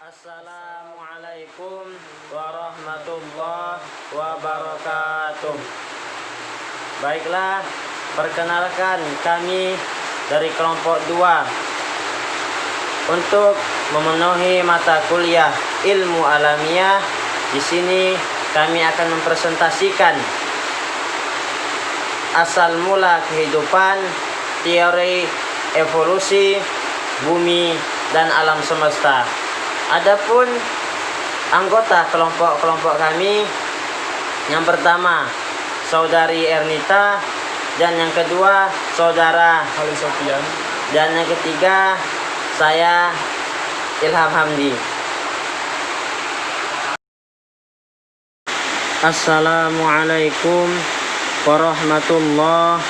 Assalamualaikum warahmatullahi wabarakatuh. Baiklah, perkenalkan kami dari kelompok 2 untuk memenuhi mata kuliah ilmu alamiah. Di sini kami akan mempresentasikan asal mula kehidupan, teori evolusi bumi dan alam semesta. Adapun anggota kelompok kami, yang pertama saudari Ernita, dan yang kedua saudara Ali Sofian, dan yang ketiga saya Ilham Hamdi. Assalamualaikum warahmatullahi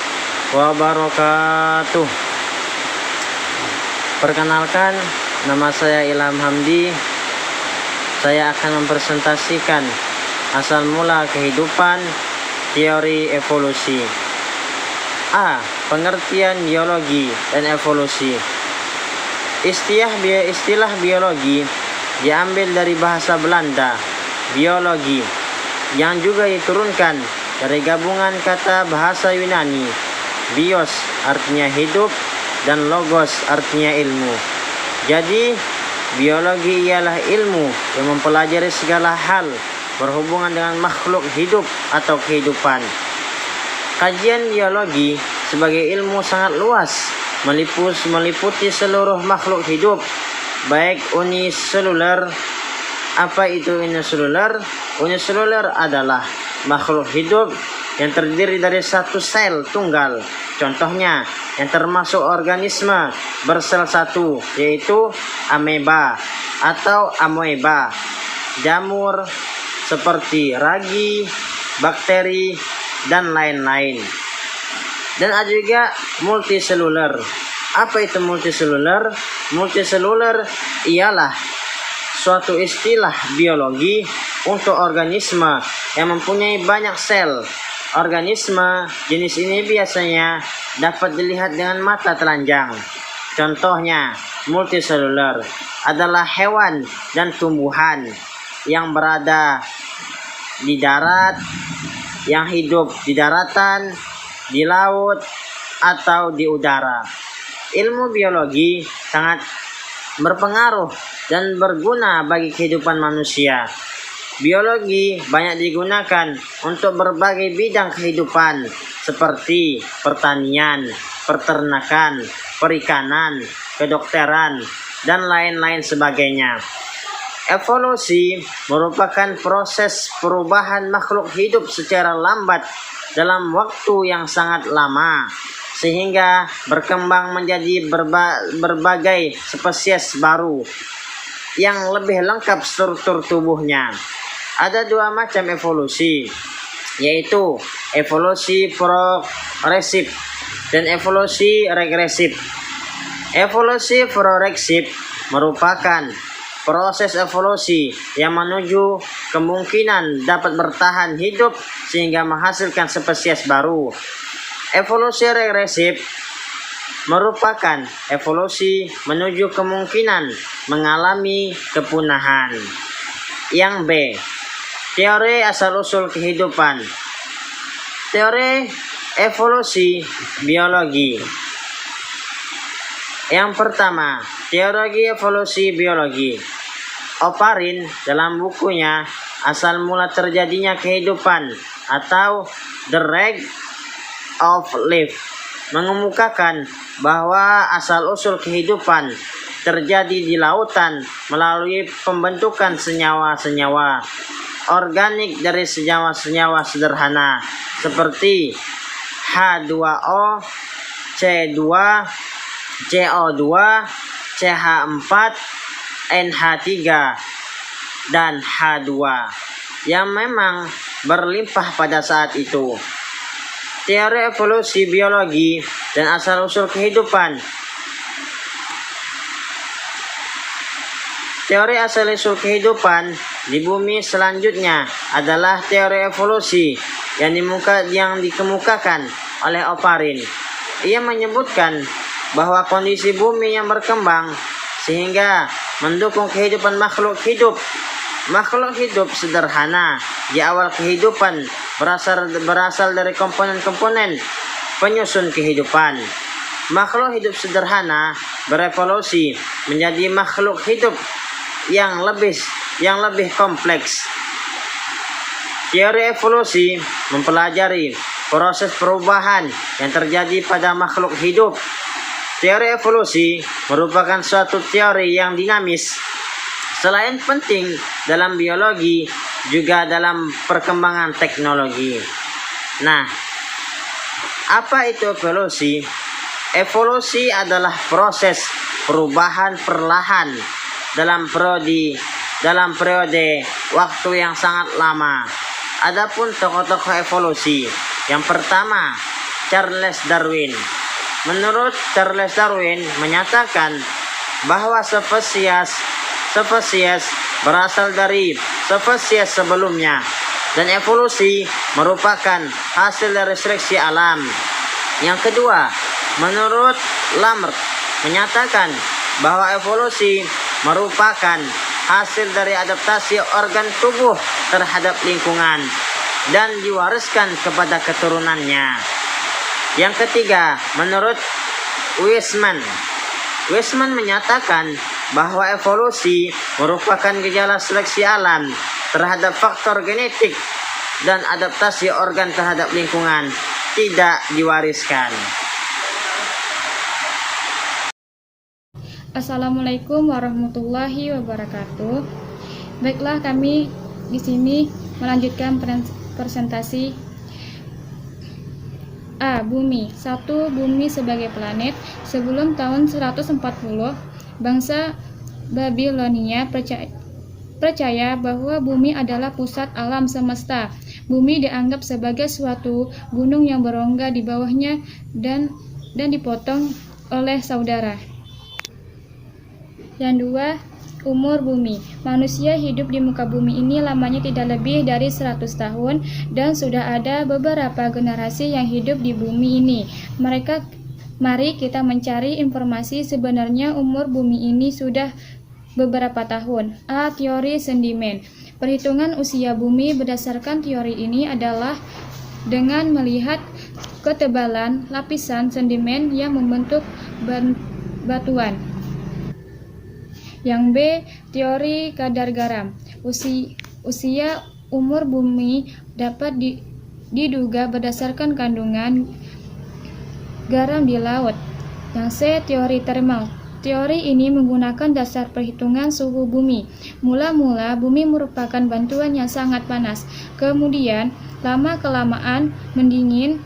wabarakatuh. Perkenalkan, nama saya Ilham Hamdi. Saya akan mempresentasikan asal mula kehidupan, teori evolusi. A. Pengertian biologi dan evolusi. Istilah biologi diambil dari bahasa Belanda, biologi, yang juga diturunkan dari gabungan kata bahasa Yunani. Bios artinya hidup dan logos artinya ilmu. Jadi, biologi ialah ilmu yang mempelajari segala hal berhubungan dengan makhluk hidup atau kehidupan. Kajian biologi sebagai ilmu sangat luas, meliputi seluruh makhluk hidup, baik uniseluler. Apa itu uniseluler? Uniseluler adalah makhluk hidup yang terdiri dari satu sel tunggal. Contohnya yang termasuk organisme bersel satu, yaitu ameba atau amoeba, jamur seperti ragi, bakteri, dan lain-lain. Dan ada juga multiseluler. Apa itu multiseluler? Multiseluler ialah suatu istilah biologi untuk organisme yang mempunyai banyak sel. Organisme jenis ini biasanya dapat dilihat dengan mata telanjang. Contohnya, multiseluler adalah hewan dan tumbuhan yang berada di darat, yang hidup di daratan, di laut, atau di udara. Ilmu biologi sangat berpengaruh dan berguna bagi kehidupan manusia. Biologi banyak digunakan untuk berbagai bidang kehidupan seperti pertanian, peternakan, perikanan, kedokteran, dan lain-lain sebagainya. Evolusi merupakan proses perubahan makhluk hidup secara lambat dalam waktu yang sangat lama, sehingga berkembang menjadi berbagai spesies baru yang lebih lengkap struktur tubuhnya. Ada 2 macam evolusi, yaitu evolusi progresif dan evolusi regresif. Evolusi progresif merupakan proses evolusi yang menuju kemungkinan dapat bertahan hidup sehingga menghasilkan spesies baru. Evolusi regresif merupakan evolusi menuju kemungkinan mengalami kepunahan. Yang B. Teori asal-usul kehidupan. Teori evolusi biologi. Yang pertama, teori evolusi biologi. Oparin dalam bukunya Asal Mula Terjadinya Kehidupan atau The Rise of Life mengemukakan bahwa asal-usul kehidupan terjadi di lautan melalui pembentukan senyawa-senyawa organik dari senyawa-senyawa sederhana seperti H2O, C2, CO2, CH4, NH3, dan H2 yang memang berlimpah pada saat itu. Teori evolusi biologi dan asal-usul kehidupan. Teori asal-usul kehidupan di bumi selanjutnya adalah teori evolusi yang dikemukakan oleh Oparin. Ia menyebutkan bahwa kondisi bumi yang berkembang sehingga mendukung kehidupan makhluk hidup. Makhluk hidup sederhana. Di awal kehidupan berasal dari komponen-komponen penyusun kehidupan. Makhluk hidup sederhana berevolusi menjadi makhluk hidup yang lebih kompleks. Teori evolusi mempelajari proses perubahan yang terjadi pada makhluk hidup. Teori evolusi merupakan suatu teori yang dinamis. Selain penting dalam biologi, juga dalam perkembangan teknologi. Nah, apa itu evolusi? Evolusi adalah proses perubahan perlahan dalam periode waktu yang sangat lama. Adapun tokoh-tokoh evolusi, yang pertama Charles Darwin. Menurut Charles Darwin menyatakan bahwa spesies berasal dari spesies sebelumnya dan evolusi merupakan hasil dari seleksi alam. Yang kedua, menurut Lamarck menyatakan bahwa evolusi merupakan hasil dari adaptasi organ tubuh terhadap lingkungan dan diwariskan kepada keturunannya. Yang ketiga, menurut Weismann menyatakan bahwa evolusi merupakan gejala seleksi alam terhadap faktor genetik dan adaptasi organ terhadap lingkungan, tidak diwariskan. Assalamualaikum warahmatullahi wabarakatuh. Baiklah, kami di sini melanjutkan presentasi A. Bumi. 1. Bumi sebagai planet. Sebelum tahun 140, bangsa Babilonia percaya bahwa bumi adalah pusat alam semesta. Bumi dianggap sebagai suatu gunung yang berongga di bawahnya dan dipotong oleh saudara. Yang 2, umur bumi. Manusia hidup di muka bumi ini lamanya tidak lebih dari 100 tahun dan sudah ada beberapa generasi yang hidup di bumi ini. Mari kita mencari informasi sebenarnya umur bumi ini sudah beberapa tahun. A. Teori sedimen. Perhitungan usia bumi berdasarkan teori ini adalah dengan melihat ketebalan lapisan sedimen yang membentuk batuan. Yang B. Teori kadar garam. Usia umur bumi dapat diduga berdasarkan kandungan garam di laut. Yang C. Teori termal. Teori ini menggunakan dasar perhitungan suhu bumi. Mula-mula bumi merupakan batuan yang sangat panas. Kemudian lama-kelamaan mendingin.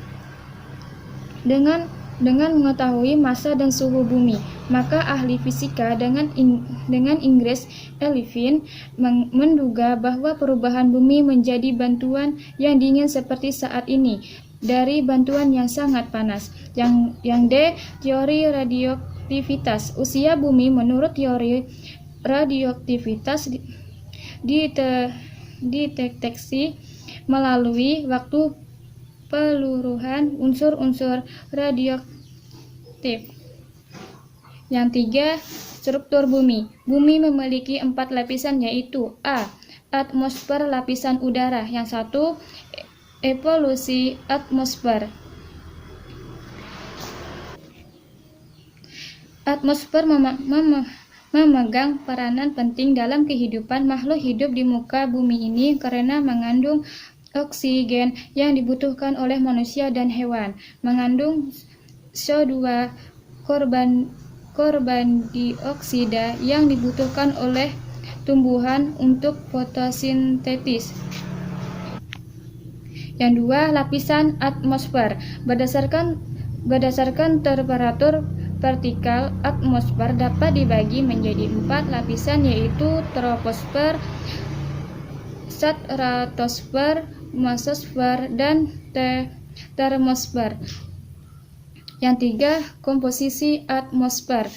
Dengan mengetahui massa dan suhu bumi, maka ahli fisika dengan Inggris Elvin menduga bahwa perubahan bumi menjadi batuan yang dingin seperti saat ini dari batuan yang sangat panas. Yang D. Teori radioaktivitas. Usia bumi menurut teori radioaktivitas dideteksi melalui waktu peluruhan unsur-unsur radioaktif. Yang 3, struktur bumi. Bumi memiliki 4 lapisan, yaitu A. Atmosfer lapisan udara. Yang 1, evolusi atmosfer. Atmosfer memegang peranan penting dalam kehidupan makhluk hidup di muka bumi ini karena mengandung oksigen yang dibutuhkan oleh manusia dan hewan, mengandung CO2 karbon dioksida yang dibutuhkan oleh tumbuhan untuk fotosintesis. Yang 2, lapisan atmosfer. Berdasarkan temperatur vertikal atmosfer dapat dibagi menjadi 4 lapisan, yaitu troposfer, stratosfer, mesosfer, dan termosfer. Yang 3, komposisi atmosfer.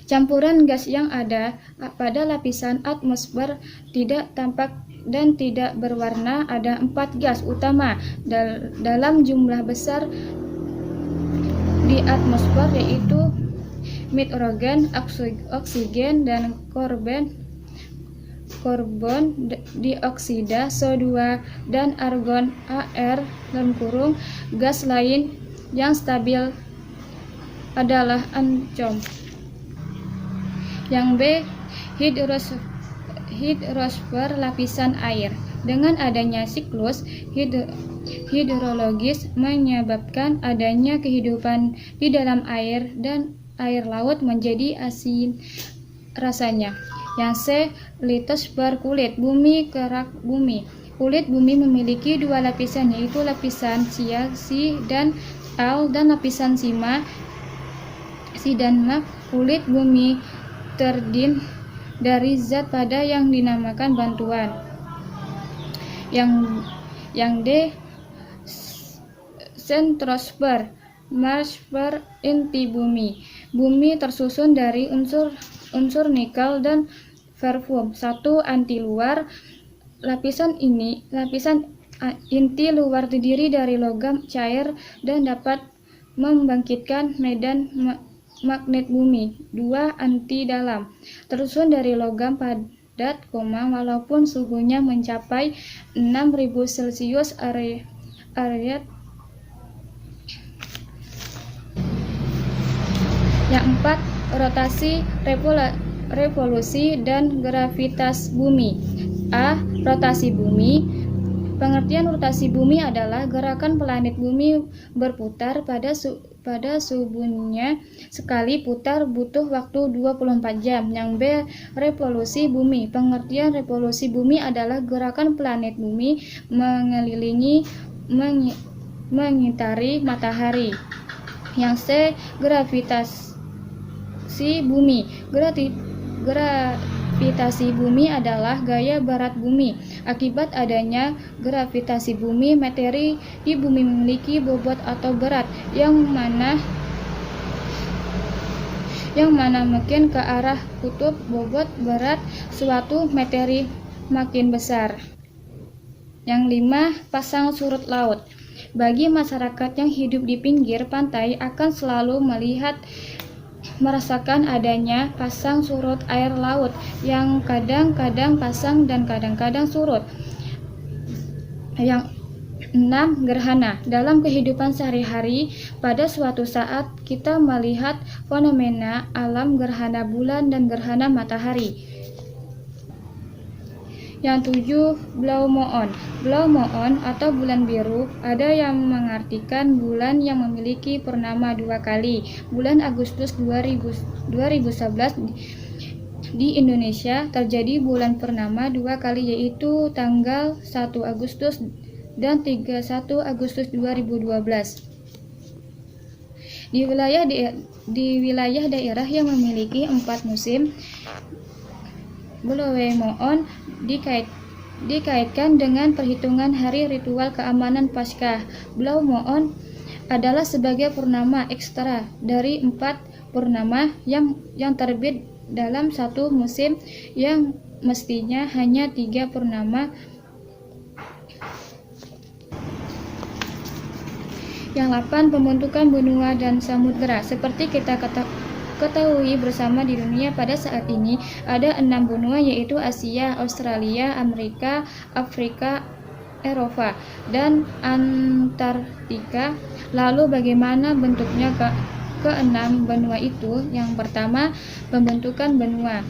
Campuran gas yang ada pada lapisan atmosfer tidak tampak dan tidak berwarna. Ada 4 gas utama dalam jumlah besar di atmosfer, yaitu nitrogen, oksigen, dan karbon dioksida, SO2, dan argon AR gas lain yang stabil adalah ancol. Yang B, hidrosfer lapisan air. Dengan adanya siklus hidrologis menyebabkan adanya kehidupan di dalam air dan air laut menjadi asin rasanya. Yang C, litosfer kulit bumi, kerak bumi. Kulit bumi memiliki dua lapisan, yaitu lapisan Si dan Al dan lapisan Si dan Ma. Kulit bumi terdiri dari zat pada yang dinamakan bantuan. Yang D, sentrosfer, Marsfer inti bumi. Bumi tersusun dari unsur nikel dan ferrum. Satu, anti luar. Lapisan inti luar terdiri dari logam cair dan dapat membangkitkan medan magnet bumi. 2, anti dalam. Tersusun dari logam padat, walaupun suhunya mencapai 6000 Celcius area. Yang 4, rotasi, revolusi, dan gravitas bumi. A, rotasi bumi. Pengertian rotasi bumi adalah gerakan planet bumi berputar pada subuhnya sekali putar butuh waktu 24 jam. Yang B, revolusi bumi. Pengertian revolusi bumi adalah gerakan planet bumi mengitari matahari. Yang C, gravitasi bumi. Gravitasi bumi adalah gaya barat bumi. Akibat adanya gravitasi bumi, materi di bumi memiliki bobot atau berat yang mana makin ke arah kutub, bobot berat suatu materi makin besar. Yang 5, pasang surut laut. Bagi masyarakat yang hidup di pinggir pantai akan selalu merasakan adanya pasang surut air laut yang kadang-kadang pasang dan kadang-kadang surut. Yang 6, gerhana. Dalam kehidupan sehari-hari, pada suatu saat kita melihat fenomena alam gerhana bulan dan gerhana matahari. Yang 7, Blue Moon. Blue Moon atau bulan biru ada yang mengartikan bulan yang memiliki purnama 2 kali. Bulan Agustus 2011 di Indonesia terjadi bulan purnama 2 kali, yaitu tanggal 1 Agustus dan 31 Agustus 2012. Di wilayah daerah yang memiliki 4 musim, Blue Moon dikaitkan dengan perhitungan hari ritual keamanan Paskah. Blue Moon adalah sebagai purnama ekstra dari 4 purnama yang terbit dalam satu musim, yang mestinya hanya 3 purnama. Yang 8, pembentukan benua dan samudera. Seperti kita ketahui bersama, di dunia pada saat ini ada 6 benua, yaitu Asia, Australia, Amerika, Afrika, Eropa, dan Antartika. Lalu bagaimana bentuknya ke-6 benua itu? Yang pertama, pembentukan benua.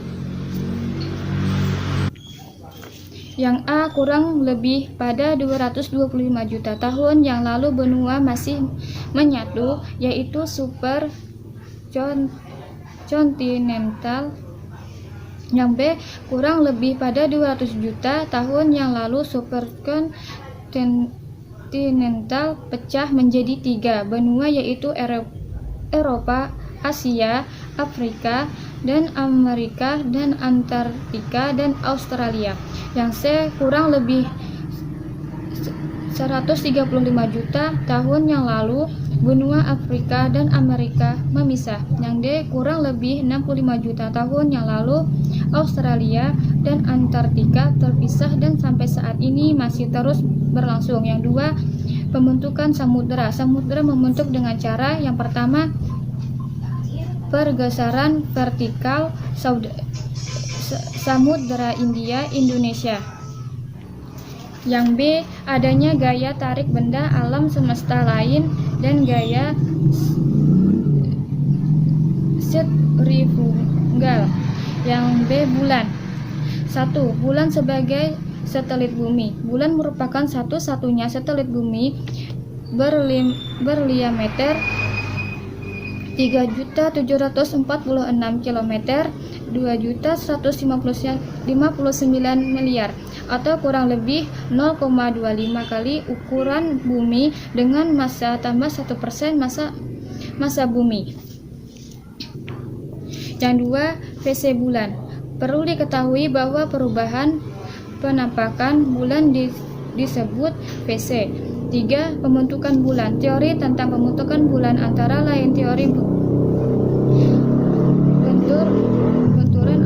Yang A, kurang lebih pada 225 juta tahun yang lalu benua masih menyatu, yaitu super kontinental. Yang B, kurang lebih pada 200 juta tahun yang lalu superkontinental pecah menjadi 3 benua, yaitu Eropa, Asia, Afrika, dan Amerika, dan Antartika, dan Australia. Yang C, kurang lebih 135 juta tahun yang lalu benua Afrika dan Amerika memisah. Yang D, kurang lebih 65 juta tahun yang lalu Australia dan Antartika terpisah dan sampai saat ini masih terus berlangsung. Yang 2, pembentukan samudera. Samudera membentuk dengan cara yang pertama, pergeseran vertikal Samudra India Indonesia. Yang B, adanya gaya tarik benda alam semesta lain dan gaya sentrifugal. Yang B, bulan. 1. Bulan sebagai satelit bumi. Bulan merupakan satu-satunya satelit bumi berdiameter 3.746 km, 2.159 miliar, atau kurang lebih 0,25 kali ukuran bumi dengan massa tambah 1% massa bumi. Yang 2, fase bulan. Perlu diketahui bahwa perubahan penampakan bulan disebut fase. 3. Pembentukan bulan. Teori tentang pembentukan bulan antara lain teori benturan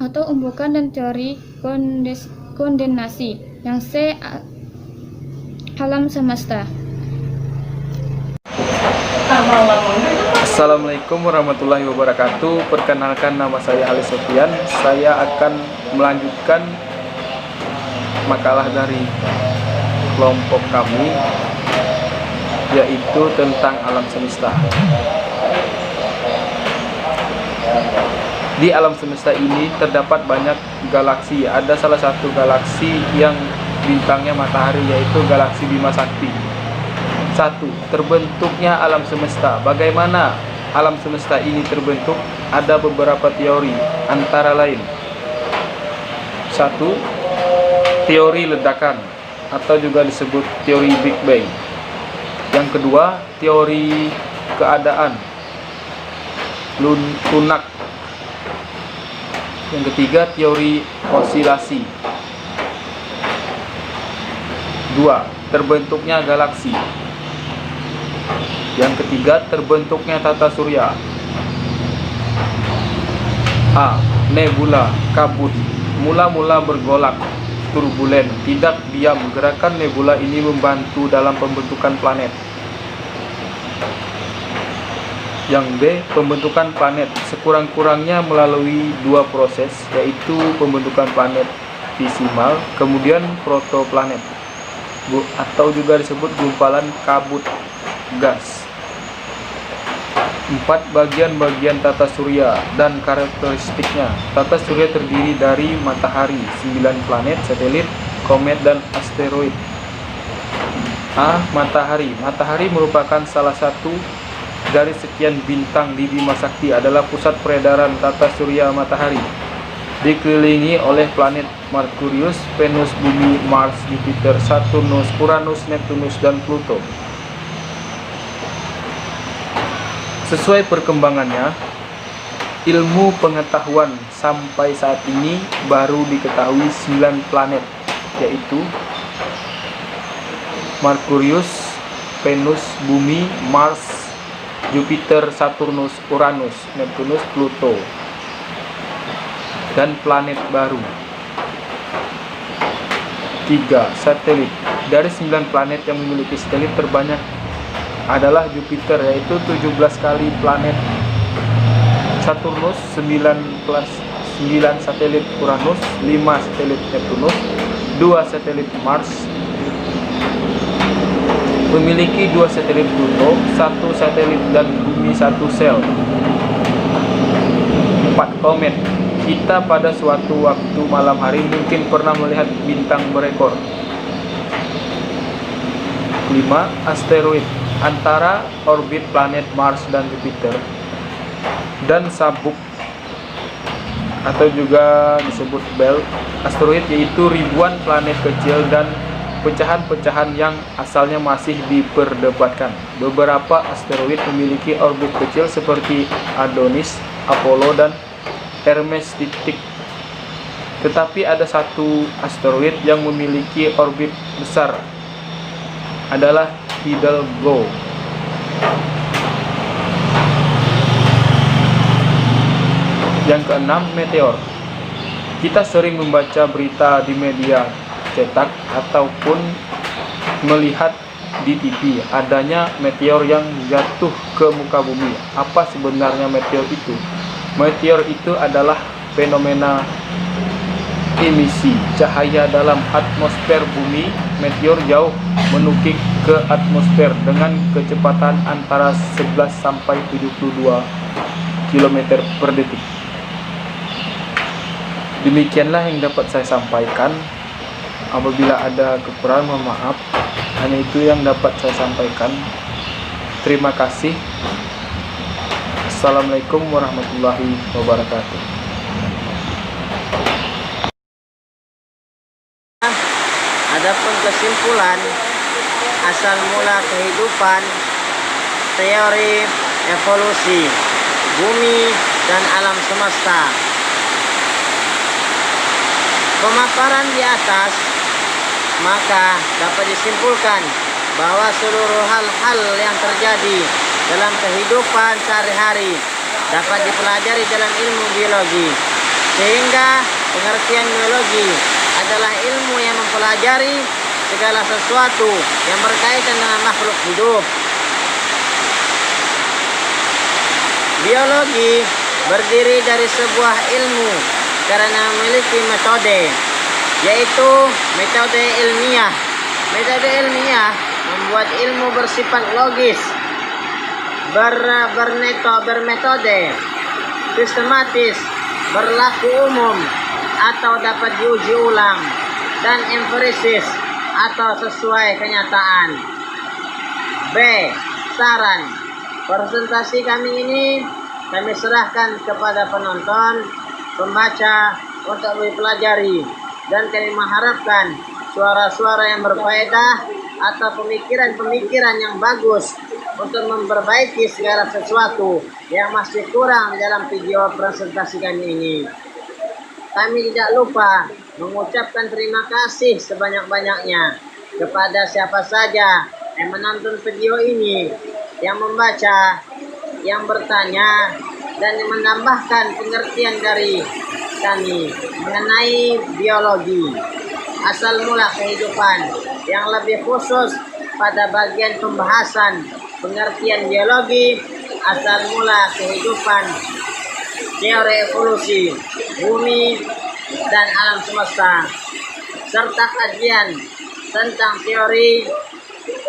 atau umbukan dan teori kondensasi. Yang C, alam semesta. Assalamualaikum warahmatullahi wabarakatuh. Perkenalkan, nama saya Ali Sofian. Saya akan melanjutkan makalah dari kelompok kami, yaitu tentang alam semesta. Di alam semesta ini terdapat banyak galaksi. Ada salah satu galaksi yang bintangnya matahari, yaitu galaksi Bima Sakti. 1. Terbentuknya alam semesta. Bagaimana alam semesta ini terbentuk? Ada beberapa teori, antara lain 1. Teori ledakan atau juga disebut teori Big Bang. Yang kedua, teori keadaan lunak. Yang ketiga, teori osilasi. 2. Terbentuknya galaksi. Yang ketiga, terbentuknya tata surya. A. Nebula, kabut, mula-mula bergolak, turbulen, tidak diam. Gerakan nebula ini membantu dalam pembentukan planet. Yang B, pembentukan planet sekurang-kurangnya melalui dua proses, yaitu pembentukan planet fisimal, kemudian protoplanet, atau juga disebut gumpalan kabut gas. 4. Bagian-bagian tata surya dan karakteristiknya. Tata surya terdiri dari matahari, 9 planet, satelit, komet, dan asteroid. A. Matahari. Matahari merupakan salah satu dari sekian bintang di Bima Sakti, adalah pusat peredaran tata surya matahari. Dikelilingi oleh planet Merkurius, Venus, Bumi, Mars, Jupiter, Saturnus, Uranus, Neptunus, dan Pluto. Sesuai perkembangannya, ilmu pengetahuan sampai saat ini baru diketahui 9 planet, yaitu Merkurius, Venus, Bumi, Mars, Jupiter, Saturnus, Uranus, Neptunus, Pluto, dan planet baru. 3. Satelit. Dari 9 planet yang memiliki satelit terbanyak adalah Jupiter, yaitu 17 kali planet Saturnus, 9 satelit Uranus, 5 satelit Neptunus, 2 satelit Mars, memiliki 2 satelit Pluto, 1 satelit, dan Bumi 1 sel. 4. Komet. Kita pada suatu waktu malam hari mungkin pernah melihat bintang berekor. 5. Asteroid. Antara orbit planet Mars dan Jupiter, dan sabuk atau juga disebut belt asteroid, yaitu ribuan planet kecil dan pecahan-pecahan yang asalnya masih diperdebatkan. Beberapa asteroid memiliki orbit kecil seperti Adonis, Apollo, dan Hermes titik. Tetapi ada satu asteroid yang memiliki orbit besar, adalah Hidalgo. Yang keenam, meteor. Kita sering membaca berita di media cetak ataupun melihat di TV adanya meteor yang jatuh ke muka bumi. Apa sebenarnya meteor itu? Meteor itu adalah fenomena emisi cahaya dalam atmosfer bumi. Meteor jauh menukik ke atmosfer dengan kecepatan antara 11 sampai 72 km per detik. Demikianlah yang dapat saya sampaikan. Apabila ada kekurangan, mohon maaf. Hanya itu yang dapat saya sampaikan. Terima kasih. Assalamualaikum warahmatullahi wabarakatuh. Adapun kesimpulan asal mula kehidupan, teori evolusi bumi dan alam semesta. Pemaparan di atas maka dapat disimpulkan bahwa seluruh hal-hal yang terjadi dalam kehidupan sehari-hari dapat dipelajari dalam ilmu biologi, sehingga pengertian biologi adalah ilmu yang mempelajari segala sesuatu yang berkaitan dengan makhluk hidup. Biologi berdiri dari sebuah ilmu karena memiliki metode, yaitu metode ilmiah. Metode ilmiah membuat ilmu bersifat logis, bermetode, sistematis, berlaku umum atau dapat diuji ulang, dan empiris atau sesuai kenyataan. B. Saran. Presentasi kami ini kami serahkan kepada penonton, pembaca untuk dipelajari, dan kami mengharapkan suara-suara yang berfaedah atau pemikiran-pemikiran yang bagus untuk memperbaiki segala sesuatu yang masih kurang dalam video presentasi kami ini. Kami tidak lupa mengucapkan terima kasih sebanyak-banyaknya kepada siapa saja yang menonton video ini, yang membaca, yang bertanya, dan yang menambahkan pengertian dari kami mengenai biologi, asal mula kehidupan, yang lebih khusus pada bagian pembahasan pengertian biologi, asal mula kehidupan, teori evolusi bumi dan alam semesta, serta kajian tentang teori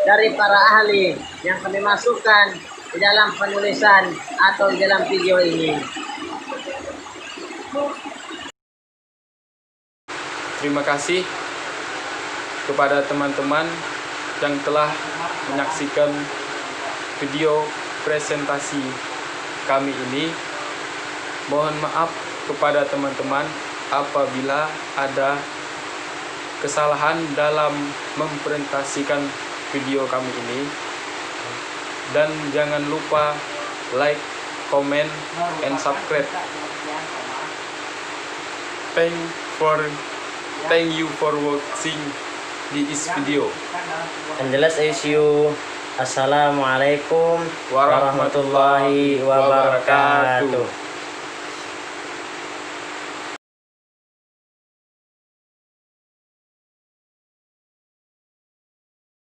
dari para ahli yang kami masukkan di dalam penulisan atau di dalam video ini. Terima kasih kepada teman-teman yang telah menyaksikan video presentasi kami ini. Mohon maaf kepada teman-teman apabila ada kesalahan dalam mempresentasikan video kami ini. Dan jangan lupa like, comment, and subscribe. Thank you for watching this video. And the last issue, Assalamualaikum warahmatullahi wabarakatuh.